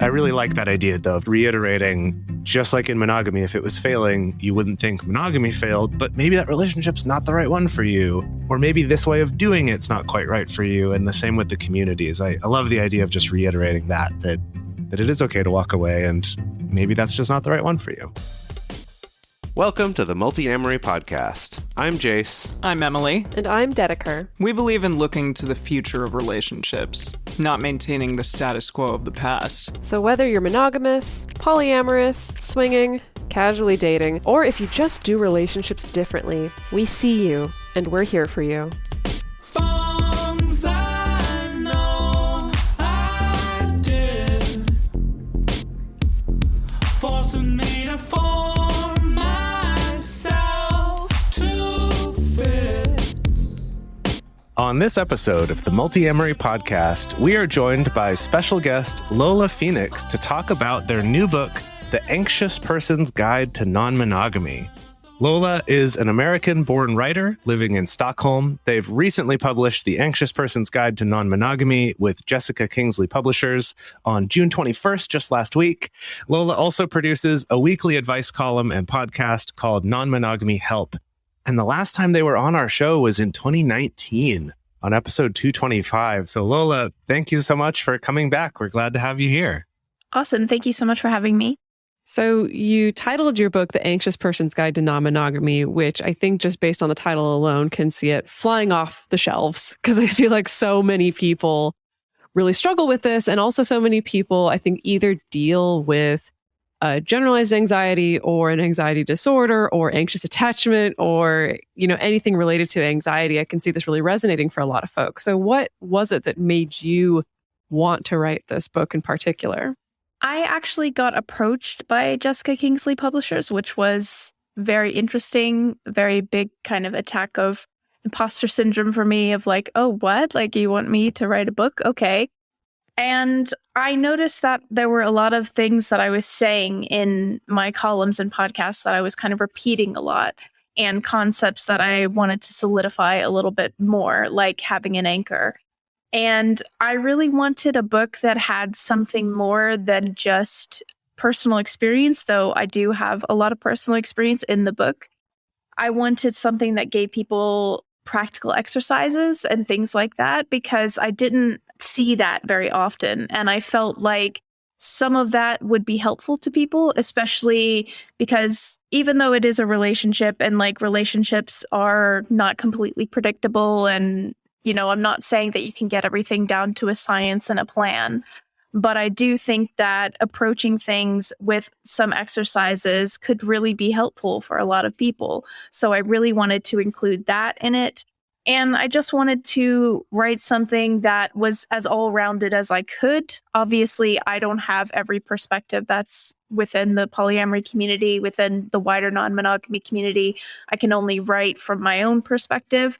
I really like that idea, though, of reiterating, just like in monogamy, if it was failing, you wouldn't think monogamy failed, but maybe that relationship's not the right one for you. Or maybe this way of doing it's not quite right for you. And the same with the communities. I love the idea of just reiterating that it is okay to walk away, and maybe that's just not the right one for you. Welcome to the Multiamory podcast. I'm Jase. I'm Emily. And I'm Dedeker. We believe in looking to the future of relationships, not maintaining the status quo of the past. So whether you're monogamous, polyamorous, swinging, casually dating, or if you just do relationships differently, we see you, and we're here for you. On this episode of the Multiamory podcast, we are joined by special guest Lola Phoenix to talk about their new book, The Anxious Person's Guide to Non-Monogamy. Lola is an American-born writer living in Stockholm. They've recently published The Anxious Person's Guide to Non-Monogamy with Jessica Kingsley Publishers on June 21st, just last week. Lola also produces a weekly advice column and podcast called Non-Monogamy Help. And the last time they were on our show was in 2019 on episode 225. So Lola, thank you so much for coming back. We're glad to have you here. Awesome. Thank you so much for having me. So you titled your book, The Anxious Person's Guide to Non-Monogamy, which I think just based on the title alone can see it flying off the shelves, because I feel like so many people really struggle with this. And also so many people, I think, either deal with generalized anxiety or an anxiety disorder or anxious attachment or, anything related to anxiety. I can see this really resonating for a lot of folks. So what was it that made you want to write this book in particular? I actually got approached by Jessica Kingsley Publishers, which was very interesting, very big kind of attack of imposter syndrome for me of like, oh, what? Like, you want me to write a book? Okay. And I noticed that there were a lot of things that I was saying in my columns and podcasts that I was kind of repeating a lot, and concepts that I wanted to solidify a little bit more, like having an anchor. And I really wanted a book that had something more than just personal experience, though I do have a lot of personal experience in the book. I wanted something that gave people practical exercises and things like that, because I didn't see that very often. And I felt like some of that would be helpful to people, especially because even though it is a relationship and like relationships are not completely predictable, and, I'm not saying that you can get everything down to a science and a plan, but I do think that approaching things with some exercises could really be helpful for a lot of people. So I really wanted to include that in it. And I just wanted to write something that was as all-rounded as I could. Obviously, I don't have every perspective that's within the polyamory community, within the wider non-monogamy community. I can only write from my own perspective.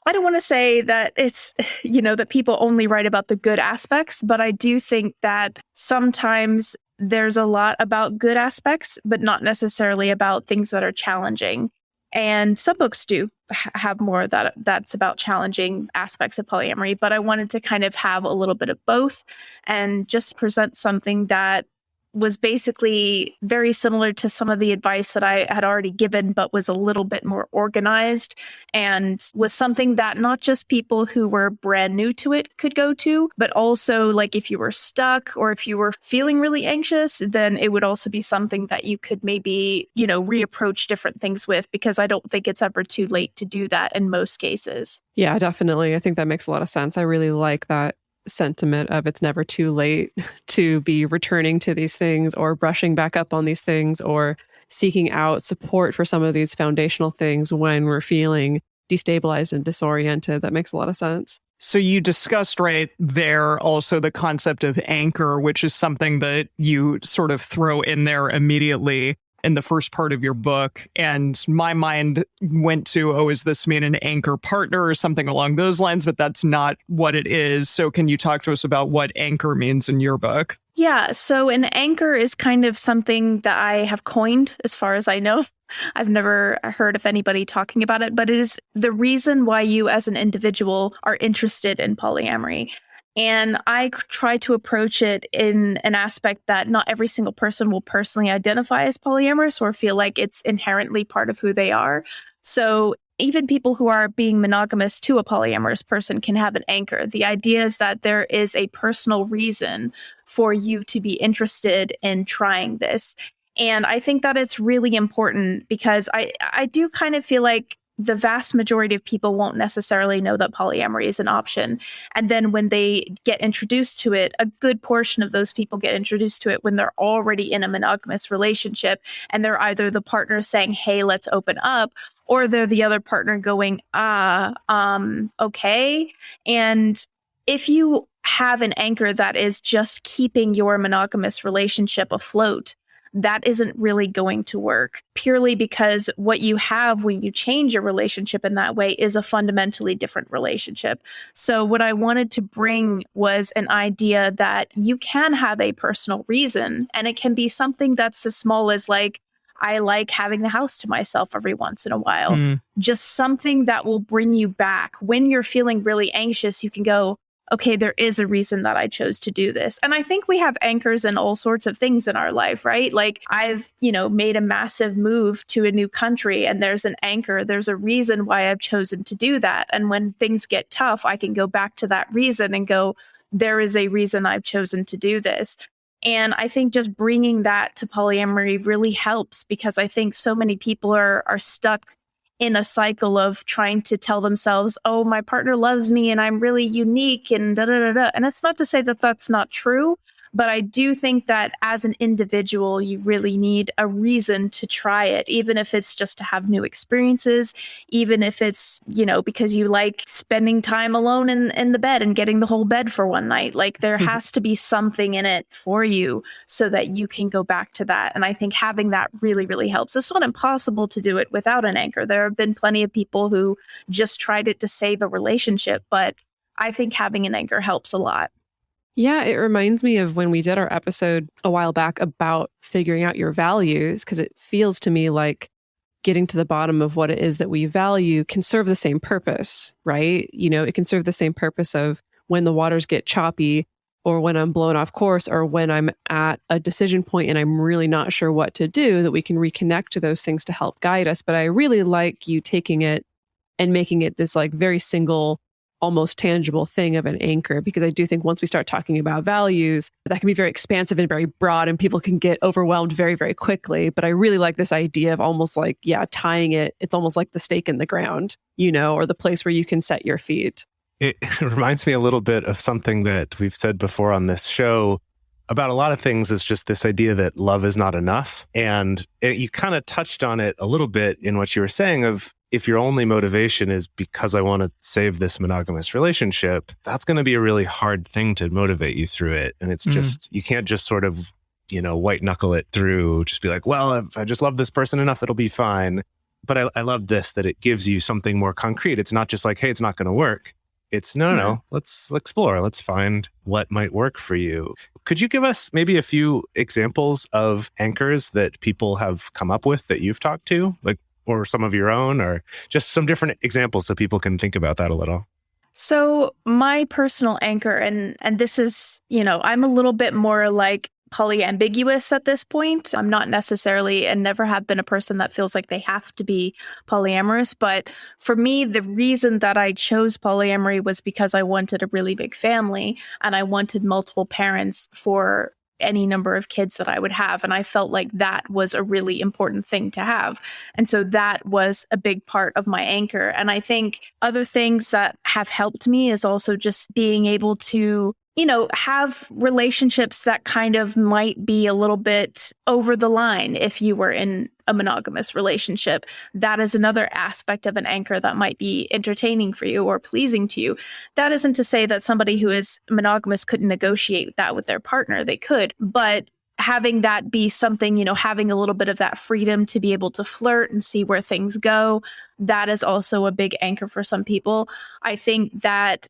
I don't want to say that it's, that people only write about the good aspects, but I do think that sometimes there's a lot about good aspects, but not necessarily about things that are challenging. And some books do have more that's about challenging aspects of polyamory, but I wanted to kind of have a little bit of both and just present something that was basically very similar to some of the advice that I had already given, but was a little bit more organized, and was something that not just people who were brand new to it could go to, but also like if you were stuck or if you were feeling really anxious, then it would also be something that you could maybe, reapproach different things with, because I don't think it's ever too late to do that in most cases. Yeah, definitely. I think that makes a lot of sense. I really like that sentiment of it's never too late to be returning to these things or brushing back up on these things or seeking out support for some of these foundational things when we're feeling destabilized and disoriented. That makes a lot of sense. So you discussed right there also the concept of anchor, which is something that you sort of throw in there immediately in the first part of your book. And my mind went to, is this mean an anchor partner or something along those lines? But that's not what it is. So can you talk to us about what anchor means in your book? Yeah, so an anchor is kind of something that I have coined as far as I know. I've never heard of anybody talking about it, but it is the reason why you as an individual are interested in polyamory. And I try to approach it in an aspect that not every single person will personally identify as polyamorous or feel like it's inherently part of who they are. So even people who are being monogamous to a polyamorous person can have an anchor. The idea is that there is a personal reason for you to be interested in trying this. And I think that it's really important because I do kind of feel like the vast majority of people won't necessarily know that polyamory is an option. And then when they get introduced to it, a good portion of those people get introduced to it when they're already in a monogamous relationship. And they're either the partner saying, hey, let's open up, or they're the other partner going, okay. And if you have an anchor that is just keeping your monogamous relationship afloat, that isn't really going to work, purely because what you have when you change your relationship in that way is a fundamentally different relationship. So what I wanted to bring was an idea that you can have a personal reason, and it can be something that's as small as like, I like having the house to myself every once in a while. Just something that will bring you back. When you're feeling really anxious, you can go, okay, there is a reason that I chose to do this. And I think we have anchors in all sorts of things in our life, right? Like I've, made a massive move to a new country and there's an anchor. There's a reason why I've chosen to do that. And when things get tough, I can go back to that reason and go, there is a reason I've chosen to do this. And I think just bringing that to polyamory really helps because I think so many people are stuck in a cycle of trying to tell themselves, oh, my partner loves me and I'm really unique and da da da da. And it's not to say that that's not true, but I do think that as an individual, you really need a reason to try it, even if it's just to have new experiences, even if it's, because you like spending time alone in the bed and getting the whole bed for one night. Like there has to be something in it for you so that you can go back to that. And I think having that really, really helps. It's not impossible to do it without an anchor. There have been plenty of people who just tried it to save a relationship, but I think having an anchor helps a lot. Yeah, it reminds me of when we did our episode a while back about figuring out your values, because it feels to me like getting to the bottom of what it is that we value can serve the same purpose, right? It can serve the same purpose of when the waters get choppy or when I'm blown off course or when I'm at a decision point and I'm really not sure what to do, that we can reconnect to those things to help guide us. But I really like you taking it and making it this like very single, almost tangible thing of an anchor, because I do think once we start talking about values, that can be very expansive and very broad and people can get overwhelmed very, very quickly. But I really like this idea of almost like, tying it. It's almost like the stake in the ground, or the place where you can set your feet. It reminds me a little bit of something that we've said before on this show about a lot of things. Is just this idea that love is not enough. And you kind of touched on it a little bit in what you were saying of, if your only motivation is because I want to save this monogamous relationship, that's going to be a really hard thing to motivate you through it. And it's just, you can't just sort of, white knuckle it through, just be like, well, if I just love this person enough, it'll be fine. But I love this, that it gives you something more concrete. It's not just like, hey, it's not going to work. It's no, let's explore. Let's find what might work for you. Could you give us maybe a few examples of anchors that people have come up with that you've talked to? Or some of your own, or just some different examples so people can think about that a little. So my personal anchor, and this is, I'm a little bit more like polyambiguous at this point. I'm not necessarily and never have been a person that feels like they have to be polyamorous. But for me, the reason that I chose polyamory was because I wanted a really big family and I wanted multiple parents for any number of kids that I would have. And I felt like that was a really important thing to have. And so that was a big part of my anchor. And I think other things that have helped me is also just being able to, have relationships that kind of might be a little bit over the line if you were in a monogamous relationship. That is another aspect of an anchor that might be entertaining for you or pleasing to you. That isn't to say that somebody who is monogamous couldn't negotiate that with their partner. They could, but having that be something, having a little bit of that freedom to be able to flirt and see where things go, that is also a big anchor for some people. I think that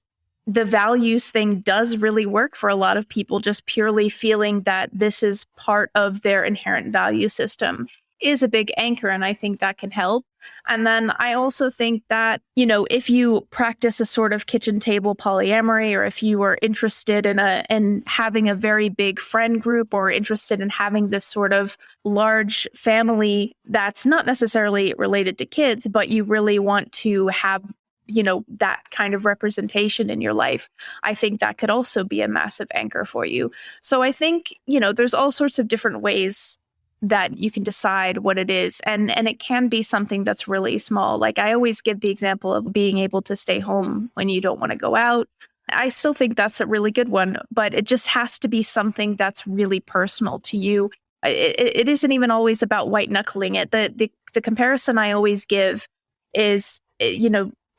the values thing does really work for a lot of people, just purely feeling that this is part of their inherent value system. is a big anchor, and I think that can help. And then I also think that, if you practice a sort of kitchen table polyamory, or if you are interested in having a very big friend group, or interested in having this sort of large family that's not necessarily related to kids, but you really want to have that kind of representation in your life, I think that could also be a massive anchor for you. So I think, there's all sorts of different ways that you can decide what it is. And it can be something that's really small. Like I always give the example of being able to stay home when you don't want to go out. I still think that's a really good one, but it just has to be something that's really personal to you. It isn't even always about white knuckling it. The comparison I always give is,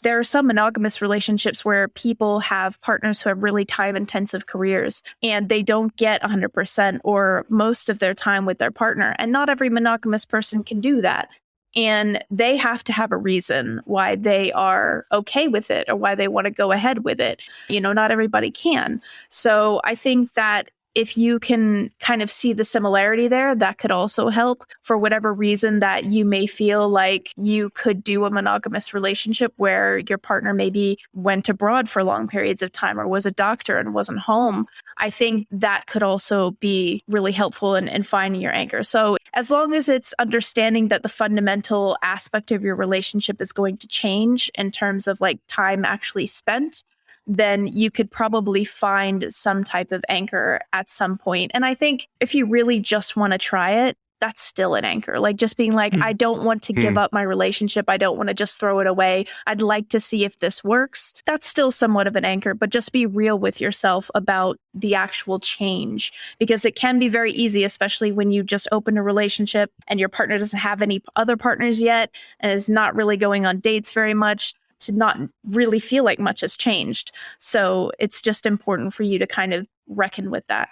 there are some monogamous relationships where people have partners who have really time-intensive careers and they don't get 100% or most of their time with their partner. And not every monogamous person can do that. And they have to have a reason why they are okay with it or why they want to go ahead with it. Not everybody can. So I think that if you can kind of see the similarity there, that could also help. For whatever reason that you may feel like you could do a monogamous relationship where your partner maybe went abroad for long periods of time or was a doctor and wasn't home, I think that could also be really helpful in finding your anchor. So as long as it's understanding that the fundamental aspect of your relationship is going to change in terms of like time actually spent, then you could probably find some type of anchor at some point. And I think if you really just want to try it, that's still an anchor. Like just being like, I don't want to give up my relationship. I don't want to just throw it away. I'd like to see if this works. That's still somewhat of an anchor, but just be real with yourself about the actual change, because it can be very easy, especially when you just open a relationship and your partner doesn't have any other partners yet and is not really going on dates very much, to not really feel like much has changed. So it's just important for you to kind of reckon with that.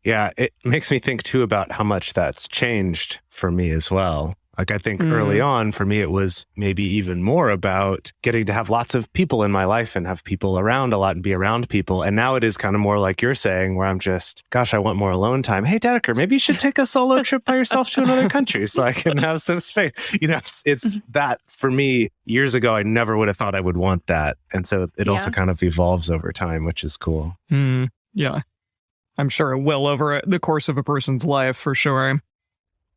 Yeah, it makes me think too about how much that's changed for me as well. Like I think early on for me, it was maybe even more about getting to have lots of people in my life and have people around a lot and be around people. And now it is kind of more like you're saying, where I'm just, gosh, I want more alone time. Hey, Dedeker, maybe you should take a solo trip by yourself to another country so I can have some space. It's that for me years ago, I never would have thought I would want that. And so it also kind of evolves over time, which is cool. Yeah, I'm sure it will over the course of a person's life for sure.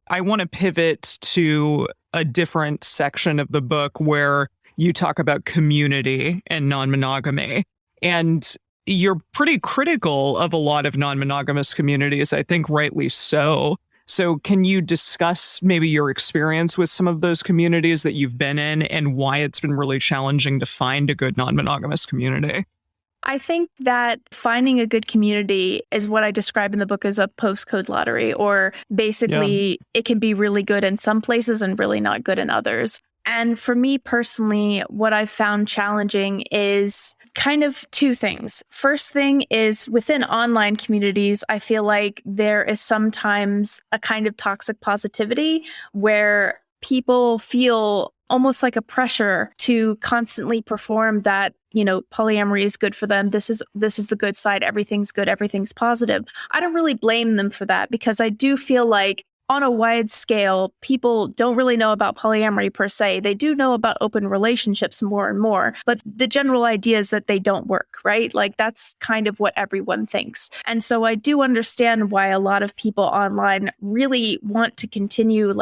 I want to pivot to a different section of the book where you talk about community and non-monogamy. And you're pretty critical of a lot of non-monogamous communities, I think rightly so. So can you discuss maybe your experience with some of those communities that you've been in and why it's been really challenging to find a good non-monogamous community? I think that finding a good community is what I describe in the book as a postcode lottery, or basically it can be really good in some places and really not good in others. And for me personally, what I've found challenging is kind of two things. First thing is within online communities, I feel like there is sometimes a kind of toxic positivity where people feel almost like a pressure to constantly perform that, polyamory is good for them. This is the good side. Everything's good. Everything's positive. I don't really blame them for that, because I do feel like on a wide scale, people don't really know about polyamory per se. They do know about open relationships more and more, but the general idea is that they don't work, right? Like that's kind of what everyone thinks. And so I do understand why a lot of people online really want to continue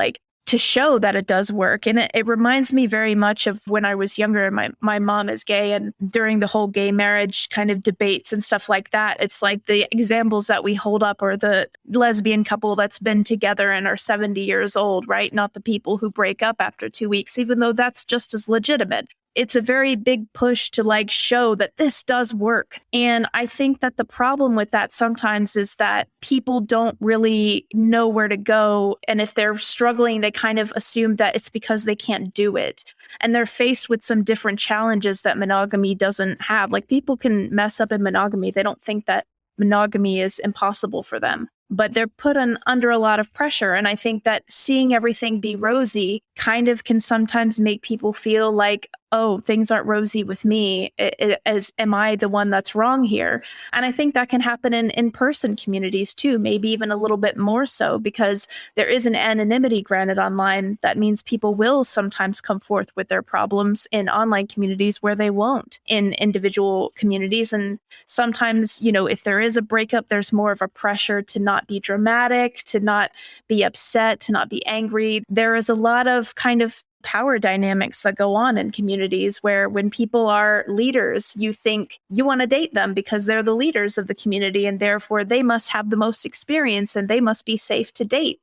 to show that it does work. And it reminds me very much of when I was younger and my mom is gay, and during the whole gay marriage kind of debates and stuff like that, it's like the examples that we hold up are the lesbian couple that's been together and are 70 years old, right? Not the people who break up after 2 weeks, even though that's just as legitimate. It's a very big push to show that this does work. And I think that the problem with that sometimes is that people don't really know where to go. And if they're struggling, they kind of assume that it's because they can't do it. And they're faced with some different challenges that monogamy doesn't have. Like people can mess up in monogamy. They don't think that monogamy is impossible for them, but they're put under a lot of pressure. And I think that seeing everything be rosy kind of can sometimes make people feel like, oh, things aren't rosy with me. Am I the one that's wrong here? And I think that can happen in in-person communities too, maybe even a little bit more so, because there is an anonymity granted online. That means people will sometimes come forth with their problems in online communities where they won't in individual communities. And sometimes, if there is a breakup, there's more of a pressure to not be dramatic, to not be upset, to not be angry. There is a lot of kind of power dynamics that go on in communities where when people are leaders, you think you want to date them because they're the leaders of the community and therefore they must have the most experience and they must be safe to date.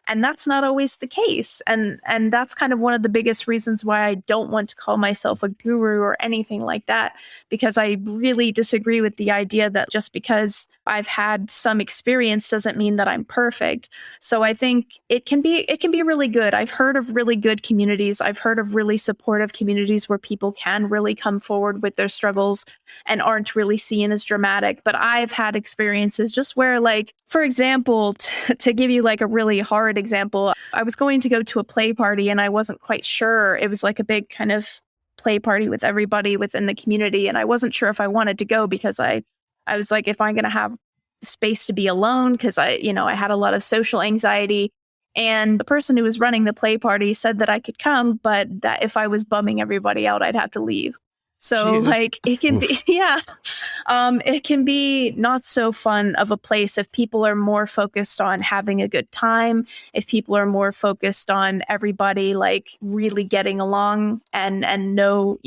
And that's not always the case. And that's kind of one of the biggest reasons why I don't want to call myself a guru or anything like that, because I really disagree with the idea that just because I've had some experience doesn't mean that I'm perfect. So I think it can be really good. I've heard of really good communities. I've heard of really supportive communities where people can really come forward with their struggles and aren't really seen as dramatic. But I've had experiences just where, like, for example, to give you like a really hard example, I was going to go to a play party and I wasn't quite sure. It was like a big kind of play party with everybody within the community. And I wasn't sure if I wanted to go because I was like, if I'm going to have space to be alone, because I had a lot of social anxiety. And the person who was running the play party said that I could come, but that if I was bumming everybody out, I'd have to leave. So like it can be, it can be not so fun of a place if people are more focused on having a good time, if people are more focused on everybody like really getting along and no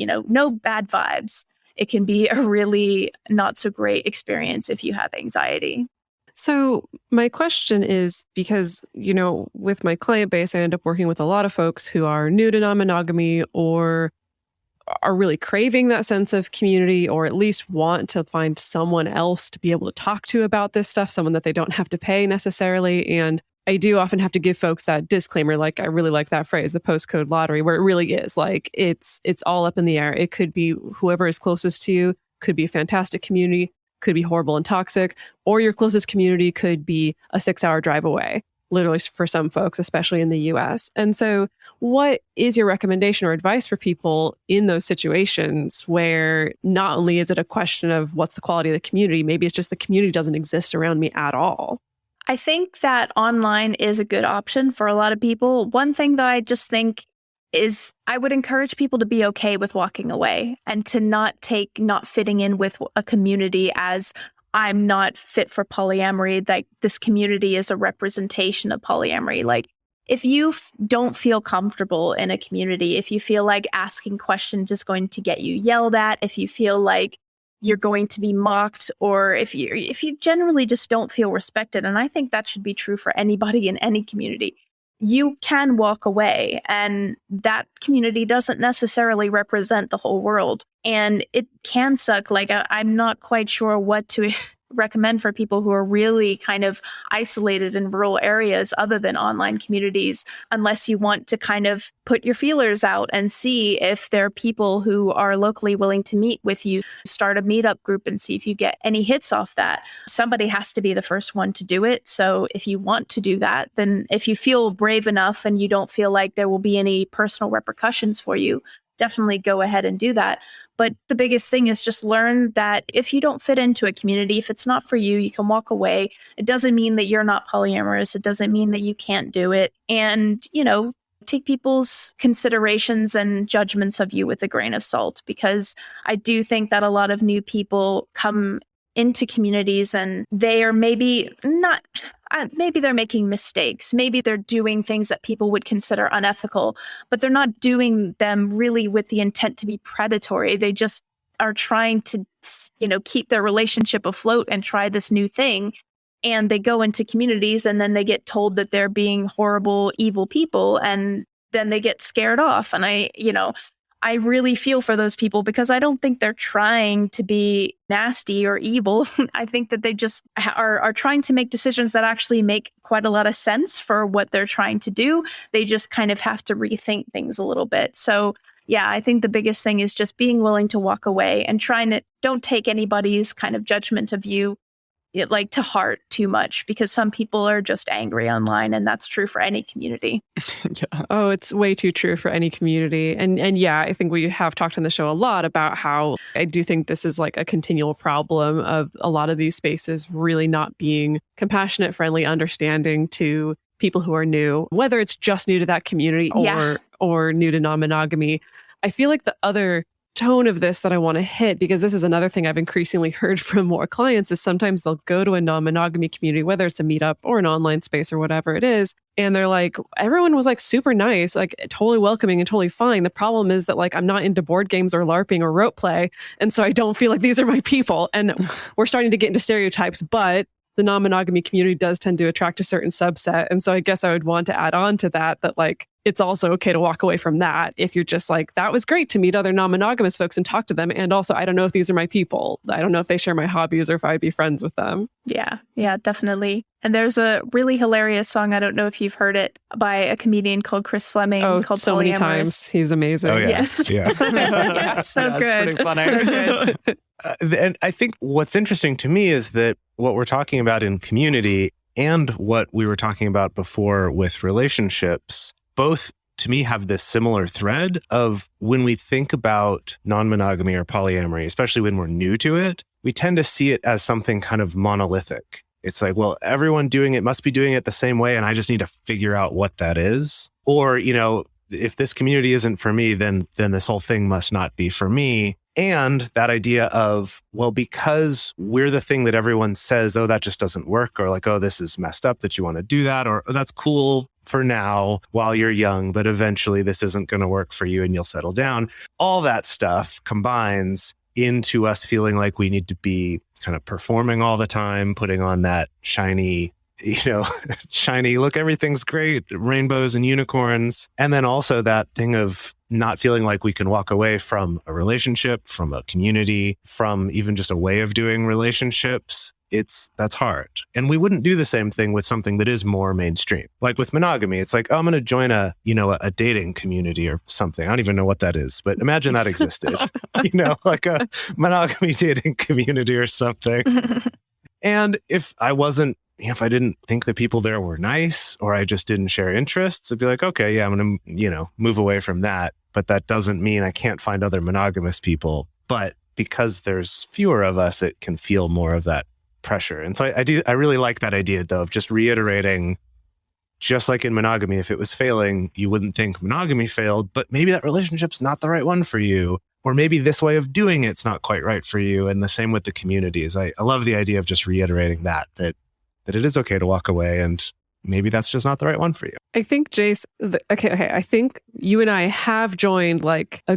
bad vibes. It can be a really not so great experience if you have anxiety. So my question is, because, with my client base, I end up working with a lot of folks who are new to non-monogamy or are really craving that sense of community, or at least want to find someone else to be able to talk to about this stuff, someone that they don't have to pay necessarily. And I do often have to give folks that disclaimer, like I really like that phrase, the postcode lottery, where it really is like it's all up in the air. It could be whoever is closest to you, could be a fantastic community, could be horrible and toxic, or your closest community could be a 6-hour drive away, literally for some folks, especially in the US. And so what is your recommendation or advice for people in those situations where not only is it a question of what's the quality of the community, maybe it's just the community doesn't exist around me at all? I think that online is a good option for a lot of people. One thing that I just think is I would encourage people to be okay with walking away and to not take not fitting in with a community as I'm not fit for polyamory, like this community is a representation of polyamory. Like if you don't feel comfortable in a community, if you feel like asking questions is going to get you yelled at, if you feel like you're going to be mocked, or if you generally just don't feel respected, and I think that should be true for anybody in any community, you can walk away, and that community doesn't necessarily represent the whole world. And it can suck. Like, I'm not quite sure what to recommend for people who are really kind of isolated in rural areas other than online communities, unless you want to kind of put your feelers out and see if there are people who are locally willing to meet with you, start a meetup group and see if you get any hits off that. Somebody has to be the first one to do it. So if you want to do that, then if you feel brave enough and you don't feel like there will be any personal repercussions for you, definitely go ahead and do that. But the biggest thing is just learn that if you don't fit into a community, if it's not for you, you can walk away. It doesn't mean that you're not polyamorous. It doesn't mean that you can't do it. And, take people's considerations and judgments of you with a grain of salt, because I do think that a lot of new people come into communities and they are maybe they're making mistakes. Maybe they're doing things that people would consider unethical, but they're not doing them really with the intent to be predatory. They just are trying to, keep their relationship afloat and try this new thing. And they go into communities and then they get told that they're being horrible, evil people. And then they get scared off. And I really feel for those people, because I don't think they're trying to be nasty or evil. I think that they just are trying to make decisions that actually make quite a lot of sense for what they're trying to do. They just kind of have to rethink things a little bit. So yeah, I think the biggest thing is just being willing to walk away and don't take anybody's kind of judgment of you it like to heart too much, because some people are just angry online, and that's true for any community. Yeah. Oh, it's way too true for any community. And yeah, I think we have talked on the show a lot about how I do think this is like a continual problem of a lot of these spaces really not being compassionate, friendly, understanding to people who are new, whether it's just new to that community or new to non-monogamy. I feel like the other tone of this that I want to hit, because this is another thing I've increasingly heard from more clients, is sometimes they'll go to a non-monogamy community, whether it's a meetup or an online space or whatever it is, and they're like, everyone was like super nice, like totally welcoming and totally fine. The problem is that like I'm not into board games or LARPing or rope play, and so I don't feel like these are my people. And we're starting to get into stereotypes, but the non-monogamy community does tend to attract a certain subset. And so I guess I would want to add on to that like it's also okay to walk away from that if you're just like, that was great to meet other non-monogamous folks and talk to them. And also, I don't know if these are my people. I don't know if they share my hobbies or if I'd be friends with them. Yeah, definitely. And there's a really hilarious song, I don't know if you've heard it, by a comedian called Chris Fleming. Called so many times. He's amazing. Oh, yeah. Yes. Yeah. Yeah, so good. It's pretty funny. So good. And I think what's interesting to me is that what we're talking about in community and what we were talking about before with relationships, both to me have this similar thread of when we think about non-monogamy or polyamory, especially when we're new to it, we tend to see it as something kind of monolithic. It's like, well, everyone doing it must be doing it the same way, and I just need to figure out what that is. Or, if this community isn't for me, then this whole thing must not be for me. And that idea of, well, because we're the thing that everyone says, oh, that just doesn't work, or like, oh, this is messed up that you want to do that, or oh, that's cool for now while you're young, but eventually this isn't going to work for you and you'll settle down. All that stuff combines into us feeling like we need to be kind of performing all the time, putting on that shiny, look, everything's great, rainbows and unicorns. And then also that thing of not feeling like we can walk away from a relationship, from a community, from even just a way of doing relationships. That's hard. And we wouldn't do the same thing with something that is more mainstream. Like with monogamy, it's like, oh, I'm going to join a dating community or something. I don't even know what that is, but imagine that existed, like a monogamy dating community or something. And if I didn't think the people there were nice, or I just didn't share interests, I'd be like, okay, yeah, I'm going to, move away from that. But that doesn't mean I can't find other monogamous people. But because there's fewer of us, it can feel more of that pressure. And so I really like that idea, though, of just reiterating, just like in monogamy, if it was failing, you wouldn't think monogamy failed, but maybe that relationship's not the right one for you. Or maybe this way of doing it's not quite right for you. And the same with the communities. I love the idea of just reiterating that it is okay to walk away, and maybe that's just not the right one for you. I think, Jase, I think you and I have joined like a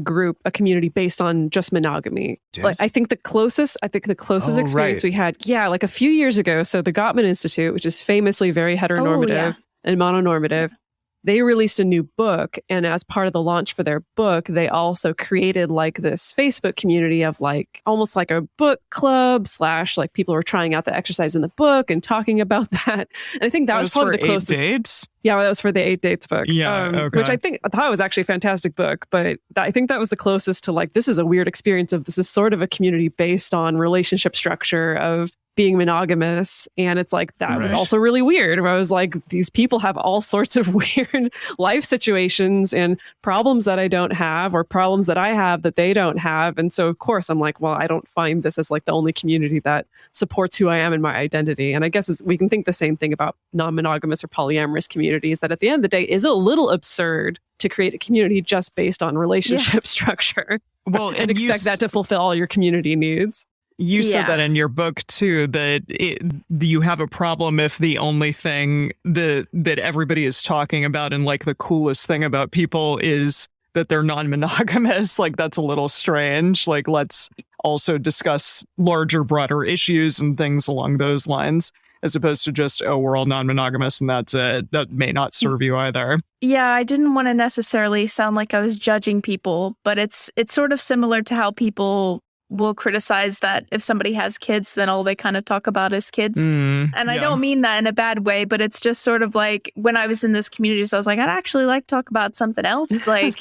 community based on just monogamy. Like, I think the closest experience we had, like a few years ago. So the Gottman Institute, which is famously very heteronormative and mononormative, they released a new book. And as part of the launch for their book, they also created like this Facebook community of like almost like a book club / like people were trying out the exercise in the book and talking about that. And I think that was probably the closest. 8 dates? Yeah, that was for the 8 Dates book. Yeah, okay. Which I thought was actually a fantastic book, but I think that was the closest to like, this is a weird experience of this is sort of a community based on relationship structure of being monogamous. And it's like, that was also really weird. Where I was like, these people have all sorts of weird life situations and problems that I don't have, or problems that I have that they don't have. And so of course I'm like, well, I don't find this as like the only community that supports who I am and my identity. And I guess we can think the same thing about non-monogamous or polyamorous communities, that at the end of the day is a little absurd to create a community just based on relationship structure. Well, and expect that to fulfill all your community needs. You said that in your book too, that you have a problem if the only thing that everybody is talking about and like the coolest thing about people is that they're non-monogamous. Like, that's a little strange. Like, let's also discuss larger, broader issues and things along those lines, as opposed to just, oh, we're all non-monogamous and that's it. That may not serve you either. Yeah, I didn't want to necessarily sound like I was judging people, but it's sort of similar to how people will criticize that if somebody has kids, then all they kind of talk about is kids. And I don't mean that in a bad way, but it's just sort of like when I was in this community, so I was like, I'd actually like to talk about something else, like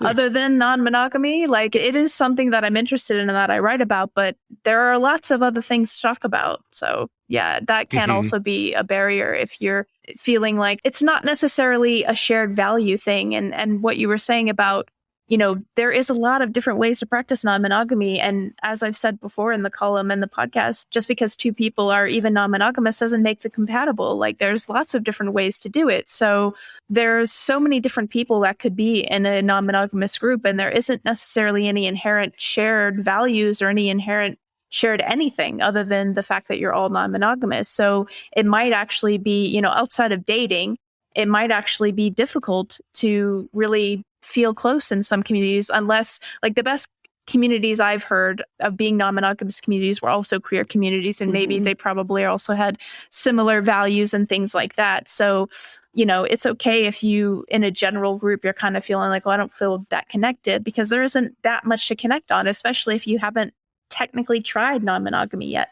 other than non-monogamy. Like it is something that I'm interested in and that I write about, but there are lots of other things to talk about. So yeah, that can also be a barrier if you're feeling like it's not necessarily a shared value thing. And what you were saying about, you know, there is a lot of different ways to practice non-monogamy. And as I've said before in the column and the podcast, just because two people are even non-monogamous doesn't make them compatible. Like there's lots of different ways to do it. So there's so many different people that could be in a non-monogamous group, and there isn't necessarily any inherent shared values or any inherent shared anything other than the fact that you're all non-monogamous. So it might actually be, you know, outside of dating, it might actually be difficult to really feel close in some communities, unless like the best communities I've heard of being non-monogamous communities were also queer communities, and maybe they probably also had similar values and things like that. So, you know, it's okay if you, in a general group, you're kind of feeling like, well, I don't feel that connected, because there isn't that much to connect on, especially if you haven't technically tried non-monogamy yet.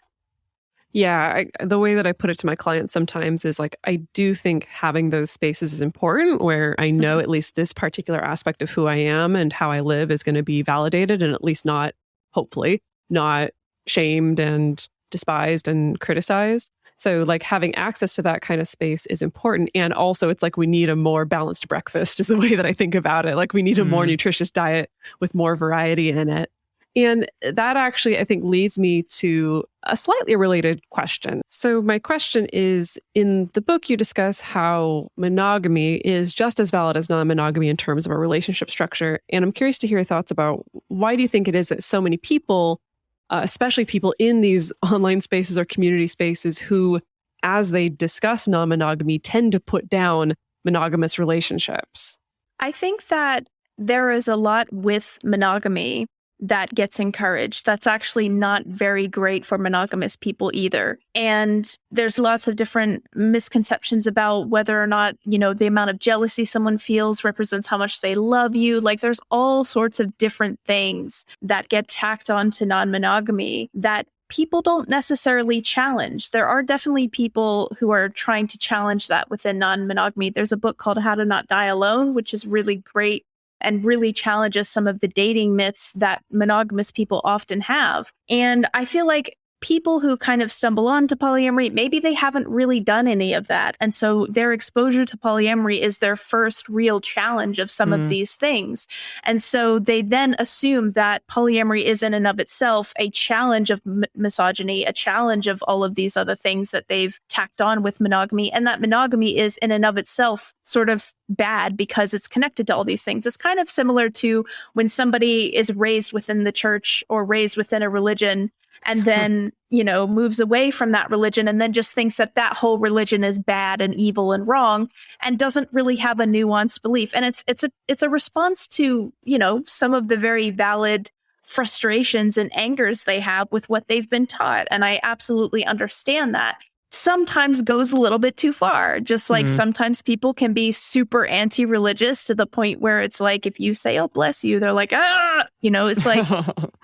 Yeah, the way that I put it to my clients sometimes is like, I do think having those spaces is important where I know at least this particular aspect of who I am and how I live is going to be validated, and at least not, hopefully, not shamed and despised and criticized. So like having access to that kind of space is important. And also it's like we need a more balanced breakfast is the way that I think about it. Like we need a more nutritious diet with more variety in it. And that actually, I think, leads me to a slightly related question. So my question is, in the book, you discuss how monogamy is just as valid as non-monogamy in terms of a relationship structure. And I'm curious to hear your thoughts about why do you think it is that so many people, especially people in these online spaces or community spaces who, as they discuss non-monogamy, tend to put down monogamous relationships? I think that there is a lot with monogamy that gets encouraged. That's actually not very great for monogamous people either. And there's lots of different misconceptions about whether or not, you know, the amount of jealousy someone feels represents how much they love you. Like there's all sorts of different things that get tacked onto non-monogamy that people don't necessarily challenge. There are definitely people who are trying to challenge that within non-monogamy. There's a book called How to Not Die Alone, which is really great and really challenges some of the dating myths that monogamous people often have. And I feel like people who kind of stumble onto polyamory, maybe they haven't really done any of that. And so their exposure to polyamory is their first real challenge of some of these things. And so they then assume that polyamory is in and of itself a challenge of misogyny, a challenge of all of these other things that they've tacked on with monogamy, and that monogamy is in and of itself sort of bad because it's connected to all these things. It's kind of similar to when somebody is raised within the church or raised within a religion and then, you know, moves away from that religion and then just thinks that that whole religion is bad and evil and wrong and doesn't really have a nuanced belief. And it's a response to, you know, some of the very valid frustrations and angers they have with what they've been taught. And I absolutely understand that. Sometimes goes a little bit too far. Just like sometimes people can be super anti-religious to the point where it's like, if you say, oh, bless you, they're like, ah, you know, it's like,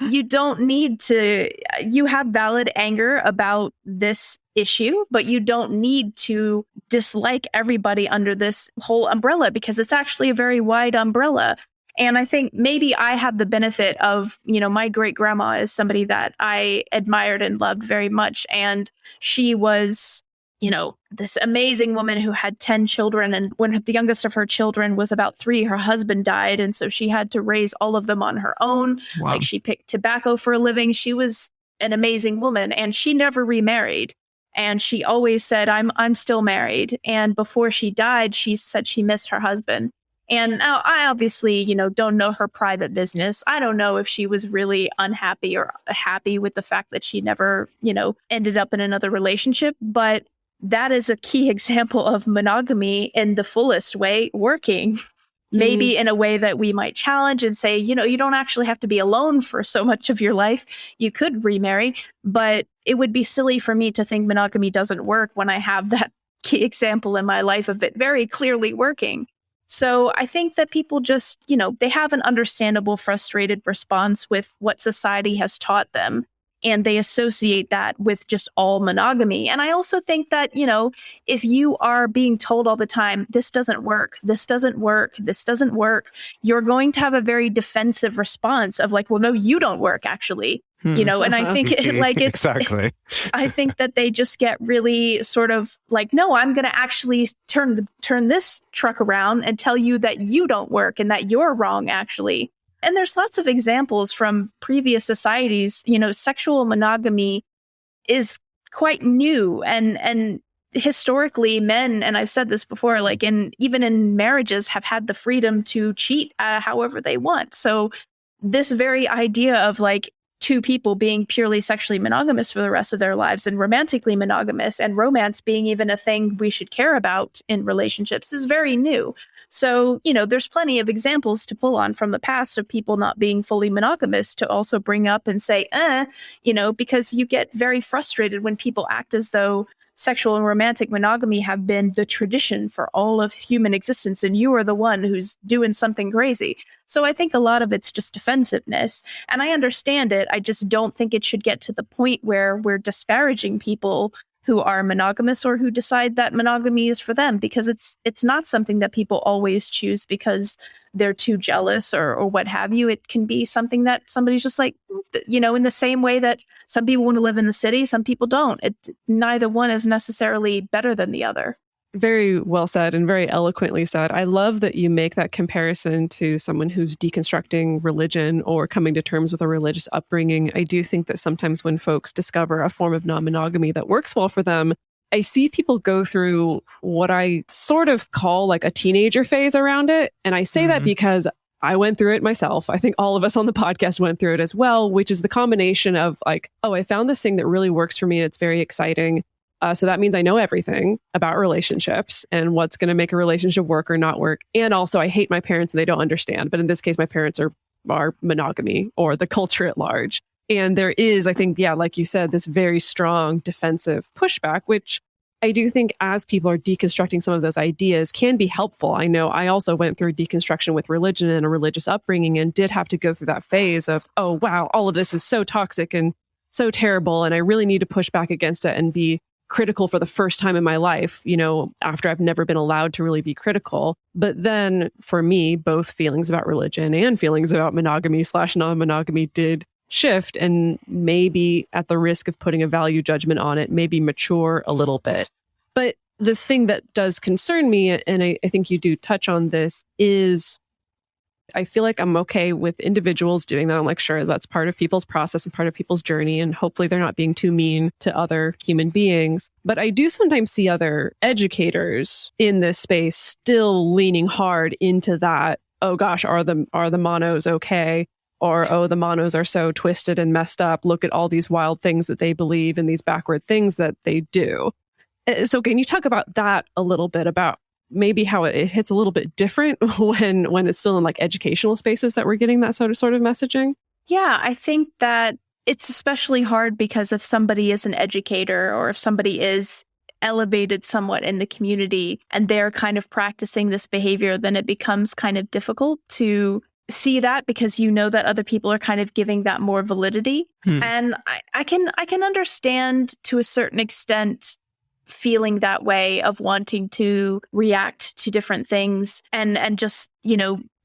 you don't need to, you have valid anger about this issue, but you don't need to dislike everybody under this whole umbrella because it's actually a very wide umbrella. And I think maybe I have the benefit of, you know, my great grandma is somebody that I admired and loved very much. And she was, you know, this amazing woman who had 10 children. And when the youngest of her children was about 3, her husband died. And so she had to raise all of them on her own. Wow. Like she picked tobacco for a living. She was an amazing woman and she never remarried. And she always said, I'm still married. And before she died, she said she missed her husband. And now I obviously, you know, don't know her private business. I don't know if she was really unhappy or happy with the fact that she never, you know, ended up in another relationship. But that is a key example of monogamy in the fullest way working. Maybe in a way that we might challenge and say, you know, you don't actually have to be alone for so much of your life. You could remarry, but it would be silly for me to think monogamy doesn't work when I have that key example in my life of it very clearly working. So I think that people just, they have an understandable, frustrated response with what society has taught them. And they associate that with just all monogamy. And I also think that, if you are being told all the time, this doesn't work, this doesn't work, this doesn't work, you're going to have a very defensive response of like, well, no, you don't work, actually. And I think exactly. I think that they just get really sort of like, no, I'm going to actually turn this truck around and tell you that you don't work and that you're wrong, actually. And there's lots of examples from previous societies. Sexual monogamy is quite new, and historically, men, and I've said this before, like even in marriages, have had the freedom to cheat however they want. So this very idea of like two people being purely sexually monogamous for the rest of their lives and romantically monogamous, and romance being even a thing we should care about in relationships, is very new. So, there's plenty of examples to pull on from the past of people not being fully monogamous to also bring up and say, because you get very frustrated when people act as though sexual and romantic monogamy have been the tradition for all of human existence, and you are the one who's doing something crazy. So I think a lot of it's just defensiveness, and I understand it. I just don't think it should get to the point where we're disparaging people who are monogamous or who decide that monogamy is for them, because it's not something that people always choose because they're too jealous or what have you. It can be something that somebody's just like, in the same way that some people want to live in the city, some people don't. Neither one is necessarily better than the other. Very well said and very eloquently said. I love that you make that comparison to someone who's deconstructing religion or coming to terms with a religious upbringing. I do think that sometimes when folks discover a form of non-monogamy that works well for them, I see people go through what I sort of call like a teenager phase around it. And I say that because I went through it myself. I think all of us on the podcast went through it as well, which is the combination of like, oh, I found this thing that really works for me and it's very exciting. So that means I know everything about relationships and what's going to make a relationship work or not work. And also I hate my parents and they don't understand. But in this case, my parents are monogamy or the culture at large. And there is, I think, like you said, this very strong defensive pushback, which I do think as people are deconstructing some of those ideas can be helpful. I know I also went through deconstruction with religion and a religious upbringing and did have to go through that phase of, oh, wow, all of this is so toxic and so terrible. And I really need to push back against it and be critical for the first time in my life, after I've never been allowed to really be critical. But then for me, both feelings about religion and feelings about monogamy/non-monogamy did shift, and maybe at the risk of putting a value judgment on it, maybe mature a little bit. But the thing that does concern me, and I think you do touch on this, is I feel like I'm okay with individuals doing that. I'm like, sure, that's part of people's process and part of people's journey. And hopefully they're not being too mean to other human beings. But I do sometimes see other educators in this space still leaning hard into that. Oh gosh, are the monos okay? Or, oh, the monos are so twisted and messed up. Look at all these wild things that they believe and these backward things that they do. So can you talk about that a little bit, about maybe how it hits a little bit different when it's still in like educational spaces that we're getting that sort of messaging? Yeah, I think that it's especially hard because if somebody is an educator or if somebody is elevated somewhat in the community and they're kind of practicing this behavior, then it becomes kind of difficult to see that because that other people are kind of giving that more validity. And I can understand to a certain extent feeling that way of wanting to react to different things and just,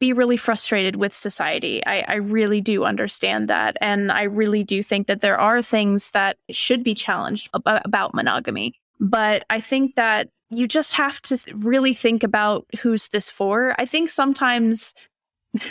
be really frustrated with society. I really do understand that. And I really do think that there are things that should be challenged about monogamy. But I think that you just have to really think about who's this for. I think sometimes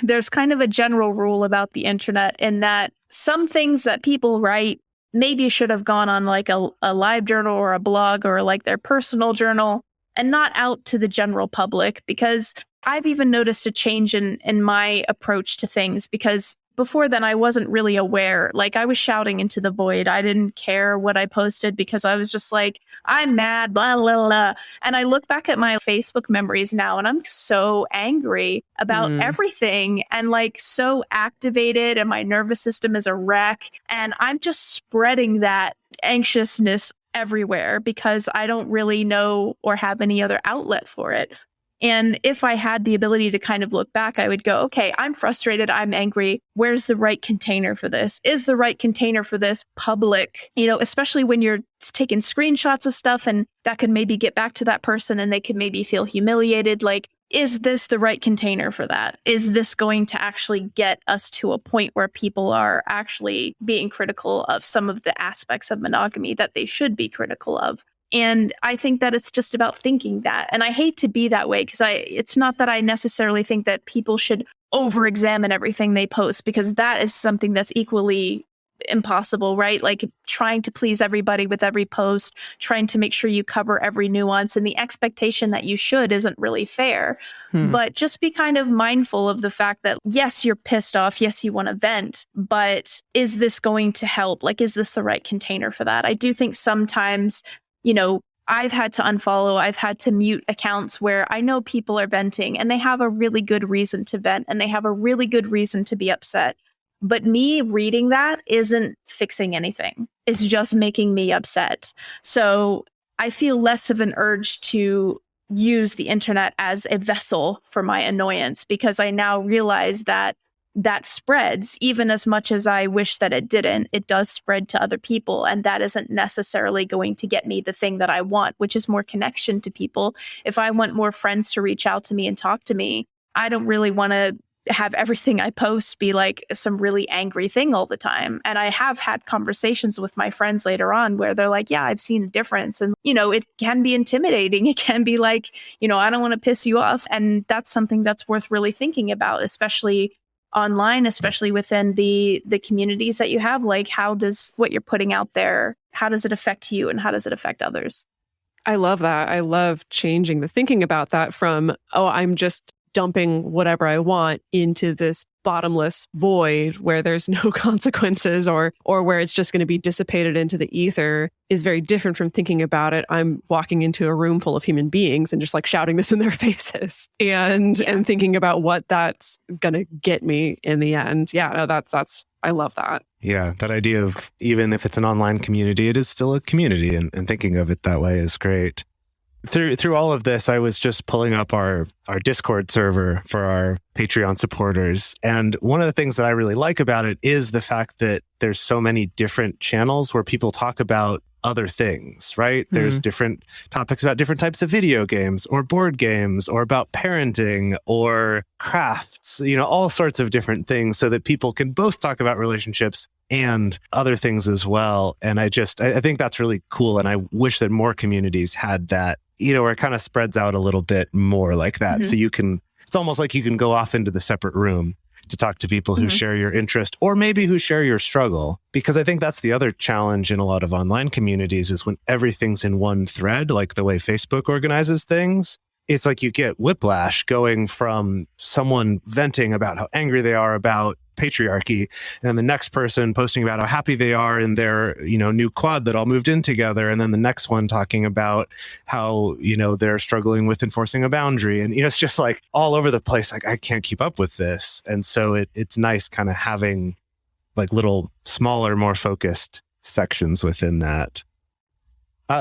there's kind of a general rule about the internet in that some things that people write maybe should have gone on like a live journal or a blog or like their personal journal and not out to the general public, because I've even noticed a change in my approach to things, because before then I wasn't really aware. Like I was shouting into the void. I didn't care what I posted because I was just like, I'm mad, blah, blah, blah. And I look back at my Facebook memories now and I'm so angry about everything and like so activated, and my nervous system is a wreck. And I'm just spreading that anxiousness everywhere because I don't really know or have any other outlet for it. And if I had the ability to kind of look back, I would go, okay, I'm frustrated. I'm angry. Where's the right container for this? Is the right container for this public? Especially when you're taking screenshots of stuff and that could maybe get back to that person and they could maybe feel humiliated. Like, is this the right container for that? Is this going to actually get us to a point where people are actually being critical of some of the aspects of monogamy that they should be critical of? And I think that it's just about thinking that. And I hate to be that way because it's not that I necessarily think that people should over-examine everything they post, because that is something that's equally impossible, right? Like trying to please everybody with every post, trying to make sure you cover every nuance, and the expectation that you should isn't really fair. But just be kind of mindful of the fact that, yes, you're pissed off. Yes, you want to vent, but is this going to help? Like, is this the right container for that? I do think sometimes, I've had to unfollow, I've had to mute accounts where I know people are venting and they have a really good reason to vent and they have a really good reason to be upset. But me reading that isn't fixing anything. It's just making me upset. So I feel less of an urge to use the internet as a vessel for my annoyance, because I now realize that spreads. Even as much as I wish that it didn't, it does spread to other people. And that isn't necessarily going to get me the thing that I want, which is more connection to people. If I want more friends to reach out to me and talk to me, I don't really want to have everything I post be like some really angry thing all the time. And I have had conversations with my friends later on where they're like, yeah, I've seen a difference. And, it can be intimidating. It can be like, I don't want to piss you off. And that's something that's worth really thinking about, especially online, especially within the communities that you have. Like, how does what you're putting out there, how does it affect you and how does it affect others? I love that. I love changing the thinking about that from, I'm just dumping whatever I want into this bottomless void where there's no consequences or where it's just going to be dissipated into the ether, is very different from thinking about it. I'm walking into a room full of human beings and just like shouting this in their faces and thinking about what that's going to get me in the end. Yeah, no, that's I love that. Yeah, that idea of even if it's an online community, it is still a community, and thinking of it that way is great. Through all of this, I was just pulling up our Discord server for our Patreon supporters. And one of the things that I really like about it is the fact that there's so many different channels where people talk about other things, right? There's different topics about different types of video games or board games or about parenting or crafts, all sorts of different things, so that people can both talk about relationships and other things as well. And I think that's really cool. And I wish that more communities had that, where it kind of spreads out a little bit more like that. So it's almost like you can go off into the separate room to talk to people who share your interest, or maybe who share your struggle. Because I think that's the other challenge in a lot of online communities, is when everything's in one thread, like the way Facebook organizes things, it's like you get whiplash going from someone venting about how angry they are about patriarchy, and then the next person posting about how happy they are in their, new quad that all moved in together, and then the next one talking about how, they're struggling with enforcing a boundary. And, it's just like all over the place. Like, I can't keep up with this. And so it's nice kind of having like little smaller, more focused sections within that.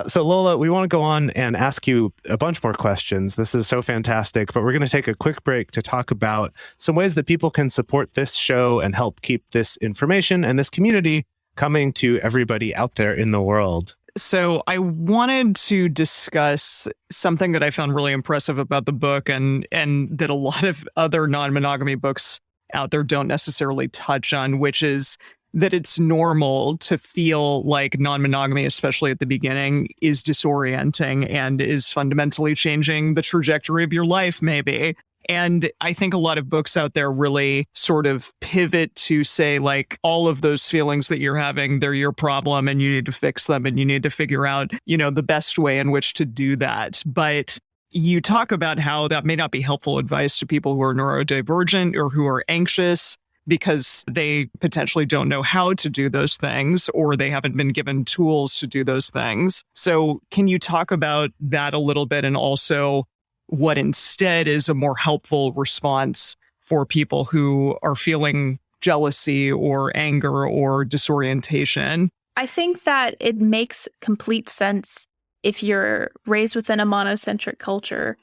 So Lola, we want to go on and ask you a bunch more questions. This is so fantastic, but we're going to take a quick break to talk about some ways that people can support this show and help keep this information and this community coming to everybody out there in the world. So I wanted to discuss something that I found really impressive about the book, and that a lot of other non-monogamy books out there don't necessarily touch on, which is that it's normal to feel like non-monogamy, especially at the beginning, is disorienting and is fundamentally changing the trajectory of your life, maybe. And I think a lot of books out there really sort of pivot to say, like, all of those feelings that you're having, they're your problem and you need to fix them and you need to figure out, the best way in which to do that. But you talk about how that may not be helpful advice to people who are neurodivergent or who are anxious, because they potentially don't know how to do those things, or they haven't been given tools to do those things. So can you talk about that a little bit, and also what instead is a more helpful response for people who are feeling jealousy or anger or disorientation? I think that it makes complete sense if you're raised within a monocentric culture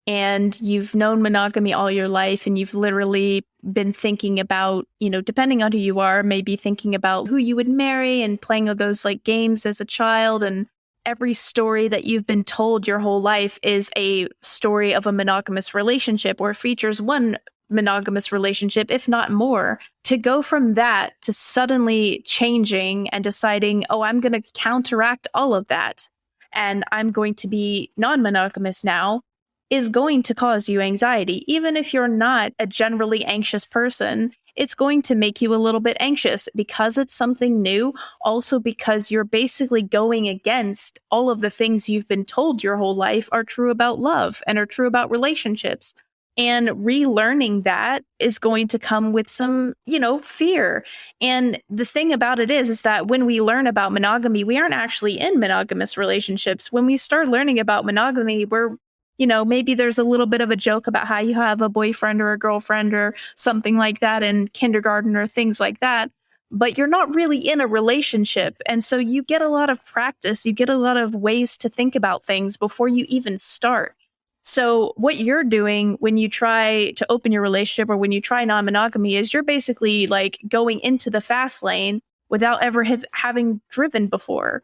and you've known monogamy all your life and you've literally been thinking about, depending on who you are, maybe thinking about who you would marry and playing those like games as a child, and every story that you've been told your whole life is a story of a monogamous relationship or features one monogamous relationship, if not more. To go from that to suddenly changing and deciding, oh, I'm going to counteract all of that and I'm going to be non-monogamous now, is going to cause you anxiety. Even if you're not a generally anxious person, it's going to make you a little bit anxious because it's something new. Also because you're basically going against all of the things you've been told your whole life are true about love and are true about relationships. And relearning that is going to come with some, fear. And the thing about it is that when we learn about monogamy, we aren't actually in monogamous relationships. When we start learning about monogamy, we're maybe there's a little bit of a joke about how you have a boyfriend or a girlfriend or something like that in kindergarten or things like that, but you're not really in a relationship. And so you get a lot of practice, you get a lot of ways to think about things before you even start. So what you're doing when you try to open your relationship or when you try non-monogamy is you're basically like going into the fast lane without ever having driven before.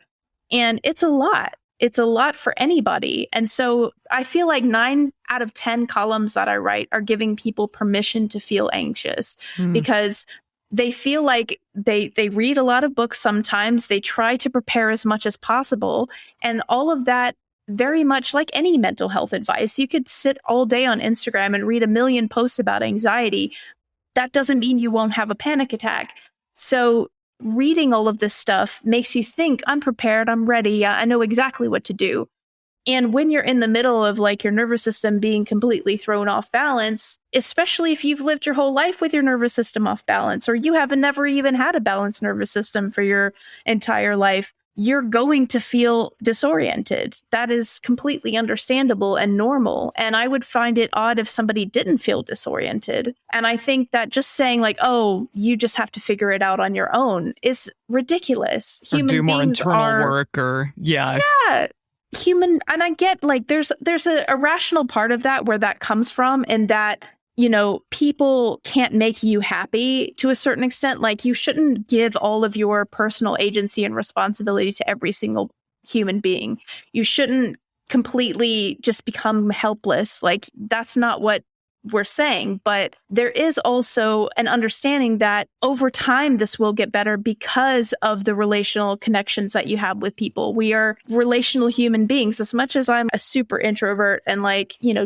And it's a lot. It's a lot for anybody. And so I feel like 9 out of 10 columns that I write are giving people permission to feel anxious because they feel like they read a lot of books sometimes. They try to prepare as much as possible. And all of that, very much like any mental health advice, you could sit all day on Instagram and read a million posts about anxiety. That doesn't mean you won't have a panic attack. So reading all of this stuff makes you think, I'm prepared, I'm ready, I know exactly what to do. And when you're in the middle of like your nervous system being completely thrown off balance, especially if you've lived your whole life with your nervous system off balance, or you haven't never even had a balanced nervous system for your entire life, you're going to feel disoriented. That is completely understandable and normal. And I would find it odd if somebody didn't feel disoriented. And I think that just saying like, oh, you just have to figure it out on your own is ridiculous. Or do more internal work or human. And I get like there's a rational part of that where that comes from, and that people can't make you happy to a certain extent. Like you shouldn't give all of your personal agency and responsibility to every single human being. You shouldn't completely just become helpless. Like that's not what we're saying. But there is also an understanding that over time, this will get better because of the relational connections that you have with people. We are relational human beings. As much as I'm a super introvert and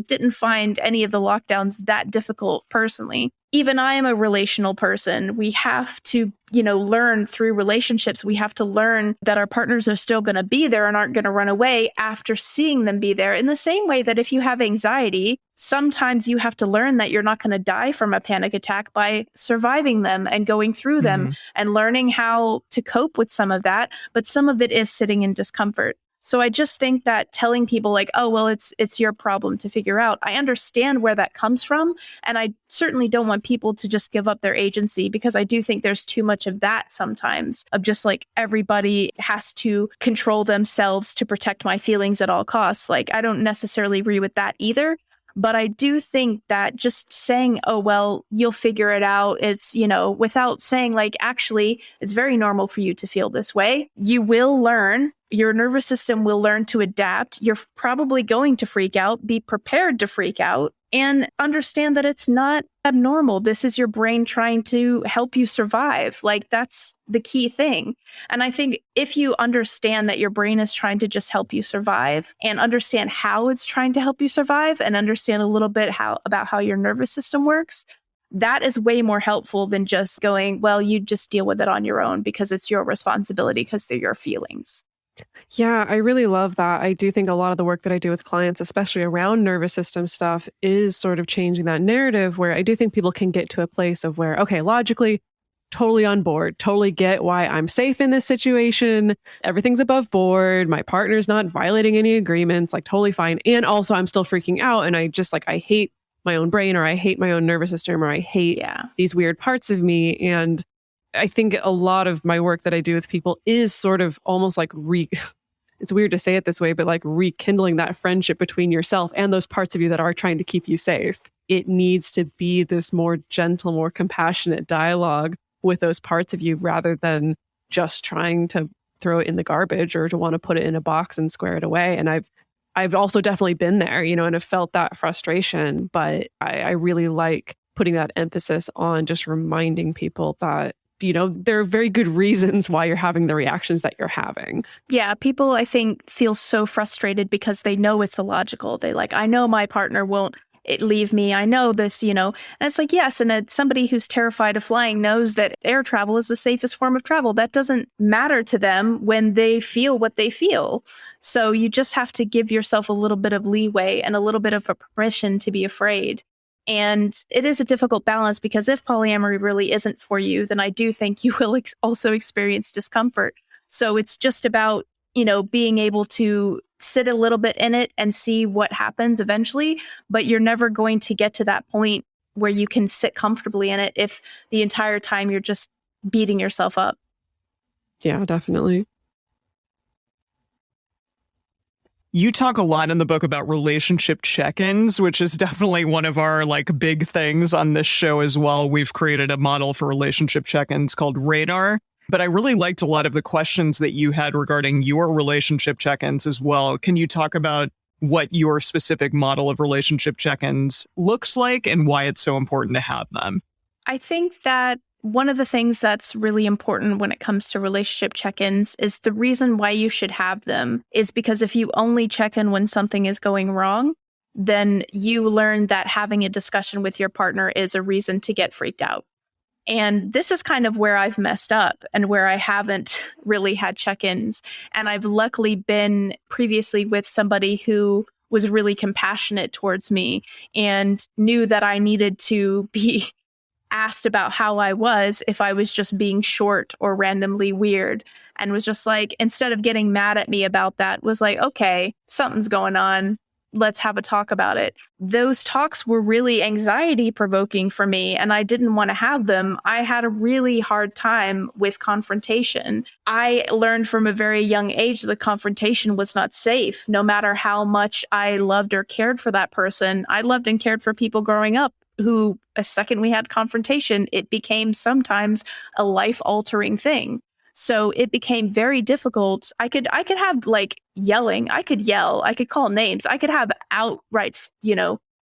didn't find any of the lockdowns that difficult personally, even I am a relational person. We have to, learn through relationships. We have to learn that our partners are still going to be there and aren't going to run away after seeing them be there. In the same way that if you have anxiety, sometimes you have to learn that you're not going to die from a panic attack by surviving them and going through them and learning how to cope with some of that. But some of it is sitting in discomfort. So I just think that telling people like, oh, well, it's your problem to figure out. I understand where that comes from. And I certainly don't want people to just give up their agency, because I do think there's too much of that sometimes, of just like everybody has to control themselves to protect my feelings at all costs. Like, I don't necessarily agree with that either. But I do think that just saying, oh, well, you'll figure it out. It's, without saying like, actually, it's very normal for you to feel this way. You will learn. Your nervous system will learn to adapt. You're probably going to freak out. Be prepared to freak out and understand that it's not abnormal. This is your brain trying to help you survive. Like, that's the key thing. And I think if you understand that your brain is trying to just help you survive, and understand how it's trying to help you survive, and understand a little bit about how your nervous system works, that is way more helpful than just going, well, you just deal with it on your own because it's your responsibility because they're your feelings. Yeah, I really love that. I do think a lot of the work that I do with clients, especially around nervous system stuff, is sort of changing that narrative, where I do think people can get to a place of where, okay, logically, totally on board, totally get why I'm safe in this situation. Everything's above board. My partner's not violating any agreements, like totally fine. And also I'm still freaking out. And I just I hate my own brain, or I hate my own nervous system, or I hate these weird parts of me. And I think a lot of my work that I do with people is sort of almost like it's weird to say it this way, but like rekindling that friendship between yourself and those parts of you that are trying to keep you safe. It needs to be this more gentle, more compassionate dialogue with those parts of you rather than just trying to throw it in the garbage or to want to put it in a box and square it away. And I've also definitely been there, and have felt that frustration, but I really like putting that emphasis on just reminding people that, there are very good reasons why you're having the reactions that you're having. Yeah, people, I think, feel so frustrated because they know it's illogical. I know my partner won't leave me. I know this, And it's like, yes. And somebody who's terrified of flying knows that air travel is the safest form of travel. That doesn't matter to them when they feel what they feel. So you just have to give yourself a little bit of leeway and a little bit of a permission to be afraid. And it is a difficult balance because if polyamory really isn't for you, then I do think you will also experience discomfort. So it's just about, being able to sit a little bit in it and see what happens eventually. But you're never going to get to that point where you can sit comfortably in it if the entire time you're just beating yourself up. Yeah, definitely. You talk a lot in the book about relationship check-ins, which is definitely one of our big things on this show as well. We've created a model for relationship check-ins called Radar. But I really liked a lot of the questions that you had regarding your relationship check-ins as well. Can you talk about what your specific model of relationship check-ins looks like and why it's so important to have them? I think that one of the things that's really important when it comes to relationship check-ins is the reason why you should have them is because if you only check in when something is going wrong, then you learn that having a discussion with your partner is a reason to get freaked out. And this is kind of where I've messed up and where I haven't really had check-ins. And I've luckily been previously with somebody who was really compassionate towards me and knew that I needed to be asked about how I was if I was just being short or randomly weird, and was just like, instead of getting mad at me about that, was like, okay, something's going on. Let's have a talk about it. Those talks were really anxiety provoking for me, and I didn't want to have them. I had a really hard time with confrontation. I learned from a very young age that confrontation was not safe. No matter how much I loved or cared for that person, I loved and cared for people growing up who, a second we had confrontation, it became sometimes a life-altering thing. So it became very difficult. I could have yelling. I could yell. I could call names. I could have outright,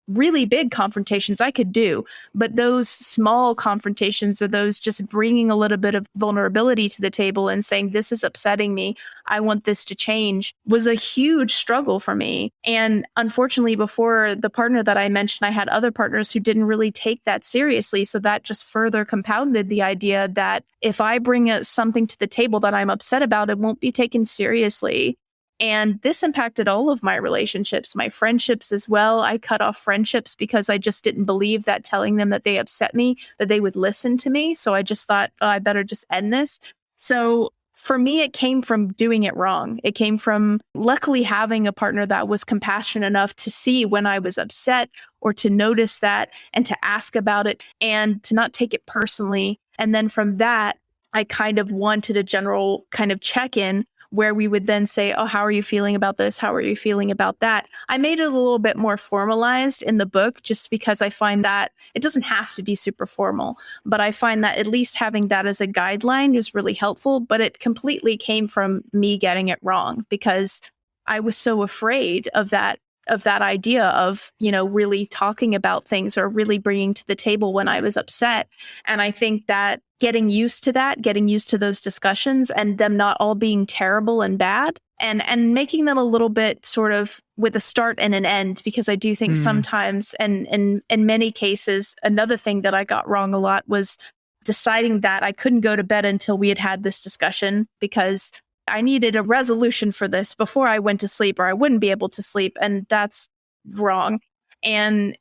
really big confrontations I could do. But those small confrontations are those just bringing a little bit of vulnerability to the table and saying, this is upsetting me. I want this to change, was a huge struggle for me. And unfortunately, before the partner that I mentioned, I had other partners who didn't really take that seriously. So that just further compounded the idea that if I bring something to the table that I'm upset about, it won't be taken seriously. And this impacted all of my relationships, my friendships as well. I cut off friendships because I just didn't believe that telling them that they upset me, that they would listen to me. So I just thought, oh, I better just end this. So for me, it came from doing it wrong. It came from luckily having a partner that was compassionate enough to see when I was upset or to notice that and to ask about it and to not take it personally. And then from that, I kind of wanted a general kind of check-in where we would then say, oh, how are you feeling about this? How are you feeling about that? I made it a little bit more formalized in the book just because I find that it doesn't have to be super formal, but I find that at least having that as a guideline is really helpful. But it completely came from me getting it wrong because I was so afraid of that idea of, really talking about things or really bringing to the table when I was upset. And I think that getting used to those discussions and them not all being terrible and bad and making them a little bit sort of with a start and an end, because I do think sometimes and in many cases, another thing that I got wrong a lot was deciding that I couldn't go to bed until we had this discussion because I needed a resolution for this before I went to sleep or I wouldn't be able to sleep. And that's wrong. And,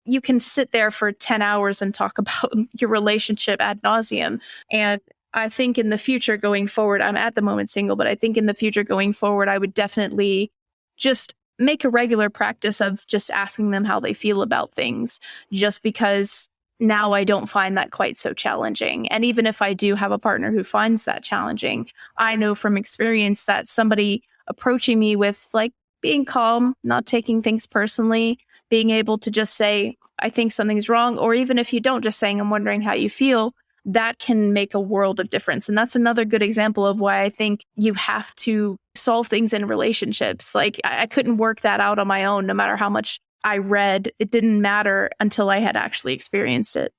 you can sit there for 10 hours and talk about your relationship ad nauseum. And I think in the future going forward, I'm at the moment single, but I think in the future going forward, I would definitely just make a regular practice of just asking them how they feel about things, just because now I don't find that quite so challenging. And even if I do have a partner who finds that challenging, I know from experience that somebody approaching me with like being calm, not taking things personally, being able to just say, I think something's wrong. Or even if you don't, just saying, I'm wondering how you feel, that can make a world of difference. And that's another good example of why I think you have to solve things in relationships. Like I couldn't work that out on my own, no matter how much I read. It didn't matter until I had actually experienced it.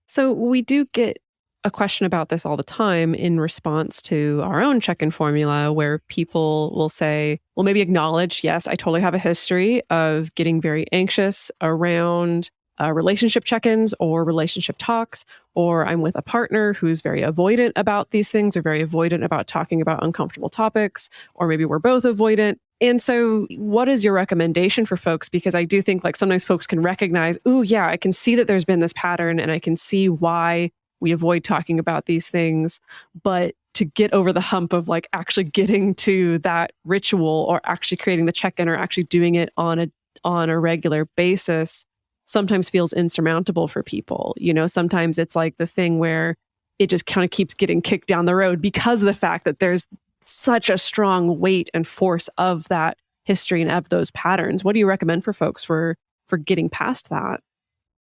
So we do get a question about this all the time in response to our own check-in formula, where people will say, well, maybe acknowledge, yes, I totally have a history of getting very anxious around relationship check-ins or relationship talks, or I'm with a partner who's very avoidant about these things or very avoidant about talking about uncomfortable topics, or maybe we're both avoidant. And so what is your recommendation for folks? Because I do think like sometimes folks can recognize, oh yeah, I can see that there's been this pattern and I can see why we avoid talking about these things. But to get over the hump of like actually getting to that ritual or actually creating the check-in or actually doing it on a regular basis sometimes feels insurmountable for people. You know, sometimes it's like the thing where it just kind of keeps getting kicked down the road because of the fact that there's such a strong weight and force of that history and of those patterns. What do you recommend for folks for getting past that?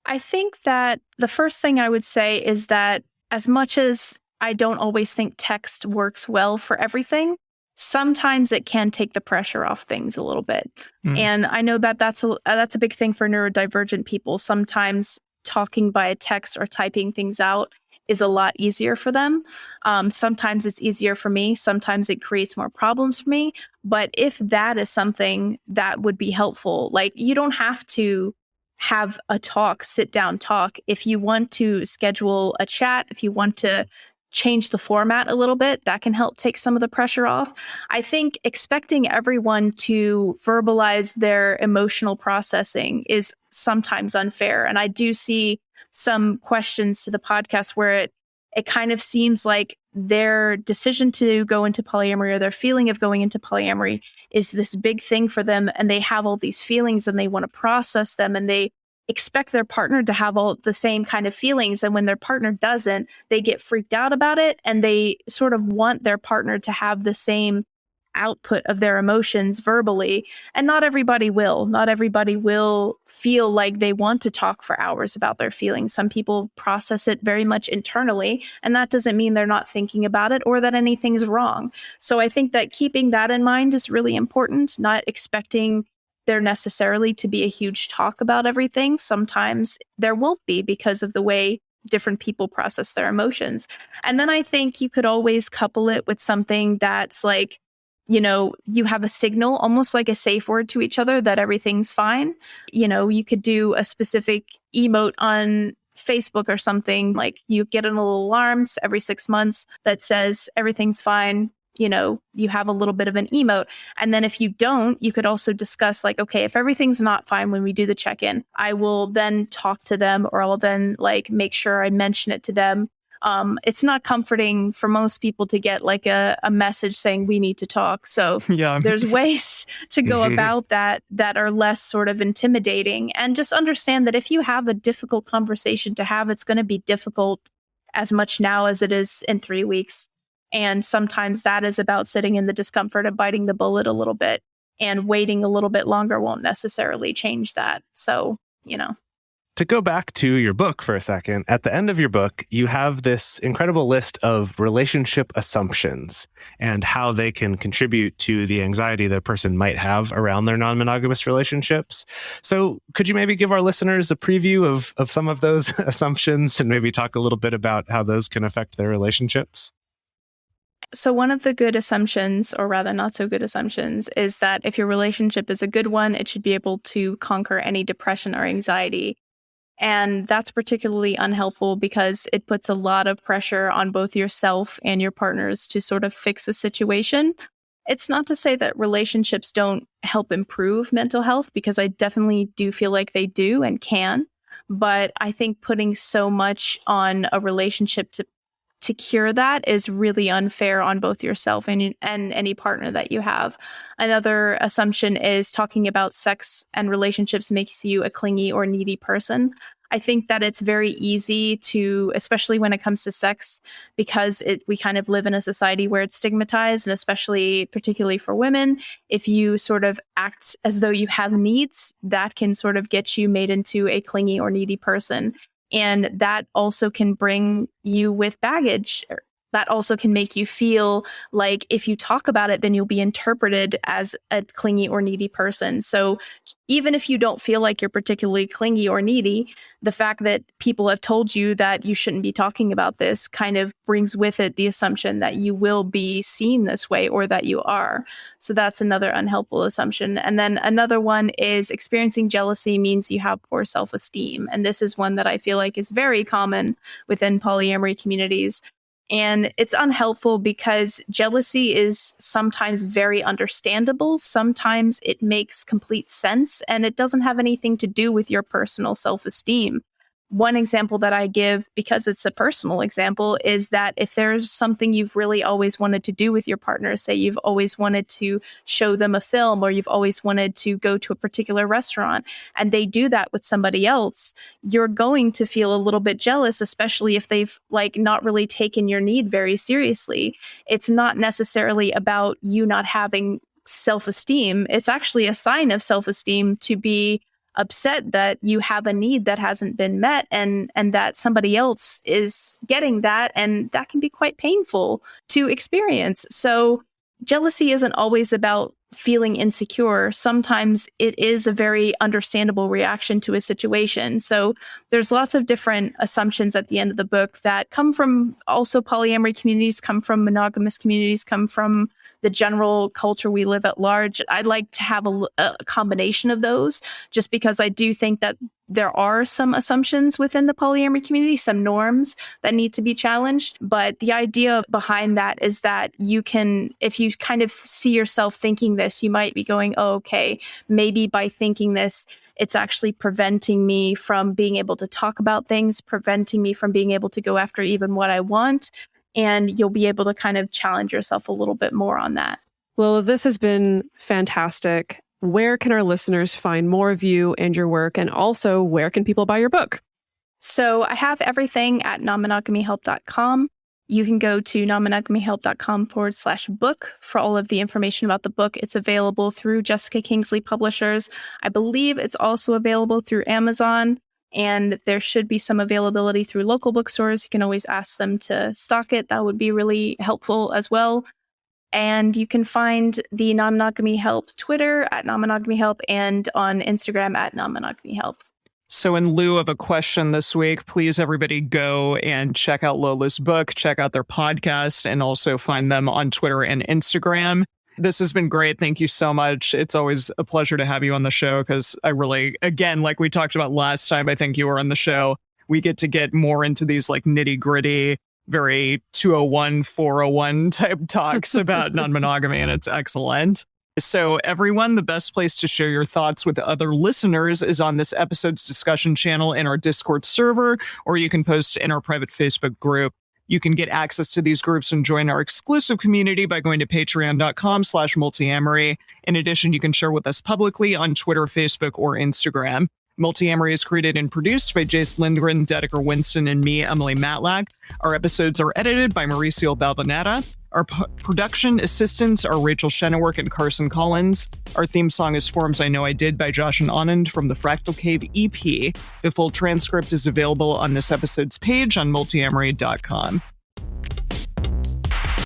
I think that the first thing I would say is that as much as I don't always think text works well for everything, sometimes it can take the pressure off things a little bit. And I know that that's a big thing for neurodivergent people. Sometimes talking by a text or typing things out is a lot easier for them. Sometimes it's easier for me. Sometimes it creates more problems for me. But if that is something that would be helpful, like you don't have to have a talk, sit down talk. If you want to schedule a chat, if you want to change the format a little bit, that can help take some of the pressure off. I think expecting everyone to verbalize their emotional processing is sometimes unfair. And I do see some questions to the podcast where it kind of seems like their decision to go into polyamory or their feeling of going into polyamory is this big thing for them. And they have all these feelings and they want to process them and they expect their partner to have all the same kind of feelings. And when their partner doesn't, they get freaked out about it. And they sort of want their partner to have the same output of their emotions verbally. And not everybody will. Not everybody will feel like they want to talk for hours about their feelings. Some people process it very much internally. And that doesn't mean they're not thinking about it or that anything's wrong. So I think that keeping that in mind is really important, not expecting there necessarily to be a huge talk about everything. Sometimes there won't be because of the way different people process their emotions. And then I think you could always couple it with something that's like, you know, you have a signal, almost like a safe word to each other that everything's fine. You know, you could do a specific emote on Facebook or something, like you get a little alarms every 6 months that says everything's fine. You know, you have a little bit of an emote. And then if you don't, you could also discuss like, okay, if everything's not fine when we do the check-in, I will then talk to them or I'll then like make sure I mention it to them. It's not comforting for most people to get like a message saying we need to talk. So there's ways to go about that are less sort of intimidating, and just understand that if you have a difficult conversation to have, it's going to be difficult as much now as it is in 3 weeks. And sometimes that is about sitting in the discomfort of biting the bullet a little bit, and waiting a little bit longer won't necessarily change that. So, you know. To go back to your book for a second, at the end of your book, you have this incredible list of relationship assumptions and how they can contribute to the anxiety that a person might have around their non-monogamous relationships. So could you maybe give our listeners a preview of some of those assumptions and maybe talk a little bit about how those can affect their relationships? So one of the good assumptions, or rather not so good assumptions, is that if your relationship is a good one, it should be able to conquer any depression or anxiety. And that's particularly unhelpful because it puts a lot of pressure on both yourself and your partners to sort of fix a situation. It's not to say that relationships don't help improve mental health, because I definitely do feel like they do and can. But I think putting so much on a relationship to cure that is really unfair on both yourself and any partner that you have. Another assumption is talking about sex and relationships makes you a clingy or needy person. I think that it's very easy to, especially when it comes to sex, because we kind of live in a society where it's stigmatized, and especially particularly for women, if you sort of act as though you have needs, that can sort of get you made into a clingy or needy person. And that also can bring you with baggage. That also can make you feel like if you talk about it, then you'll be interpreted as a clingy or needy person. So even if you don't feel like you're particularly clingy or needy, the fact that people have told you that you shouldn't be talking about this kind of brings with it the assumption that you will be seen this way or that you are. So that's another unhelpful assumption. And then another one is experiencing jealousy means you have poor self-esteem. And this is one that I feel like is very common within polyamory communities. And it's unhelpful because jealousy is sometimes very understandable. Sometimes it makes complete sense, and it doesn't have anything to do with your personal self-esteem. One example that I give, because it's a personal example, is that if there's something you've really always wanted to do with your partner, say you've always wanted to show them a film or you've always wanted to go to a particular restaurant, and they do that with somebody else, you're going to feel a little bit jealous, especially if they've like not really taken your need very seriously. It's not necessarily about you not having self-esteem. It's actually a sign of self-esteem to be upset that you have a need that hasn't been met and that somebody else is getting that, and that can be quite painful to experience. So jealousy isn't always about feeling insecure. Sometimes it is a very understandable reaction to a situation. So there's lots of different assumptions at the end of the book that come from also polyamory communities, come from monogamous communities, come from the general culture we live at large. I'd like to have a combination of those, just because I do think that there are some assumptions within the polyamory community, some norms that need to be challenged. But the idea behind that is that you can, if you kind of see yourself thinking this, you might be going, oh, okay, maybe by thinking this, it's actually preventing me from being able to talk about things, preventing me from being able to go after even what I want. And you'll be able to kind of challenge yourself a little bit more on that. Well, this has been fantastic. Where can our listeners find more of you and your work? And also, where can people buy your book? So I have everything at nonmonogamyhelp.com. You can go to nonmonogamyhelp.com/book for all of the information about the book. It's available through Jessica Kingsley Publishers. I believe it's also available through Amazon, and there should be some availability through local bookstores. You can always ask them to stock it. That would be really helpful as well. And you can find the Non-Monogamy Help Twitter at Non-Monogamy Help and on Instagram at Non-Monogamy Help. So in lieu of a question this week, please everybody go and check out Lola's book, check out their podcast, and also find them on Twitter and Instagram. This has been great. Thank you so much. It's always a pleasure to have you on the show because I really, again, like we talked about last time, I think you were on the show, we get more into these like nitty gritty, very 201, 401 type talks about non-monogamy, and it's excellent. So everyone, the best place to share your thoughts with other listeners is on this episode's discussion channel in our Discord server, or you can post in our private Facebook group. You can get access to these groups and join our exclusive community by going to patreon.com/multiamory. In addition, you can share with us publicly on Twitter, Facebook, or Instagram. Multiamory is created and produced by Jase, Lindgren, Dedeker, Winston, and me, Emily Matlack. Our episodes are edited by Mauricio Balvanera. Our production assistants are Rachel Shennework and Carson Collins. Our theme song is Forms I Know I Did by Josh and Anand from the Fractal Cave EP. The full transcript is available on this episode's page on multiamory.com.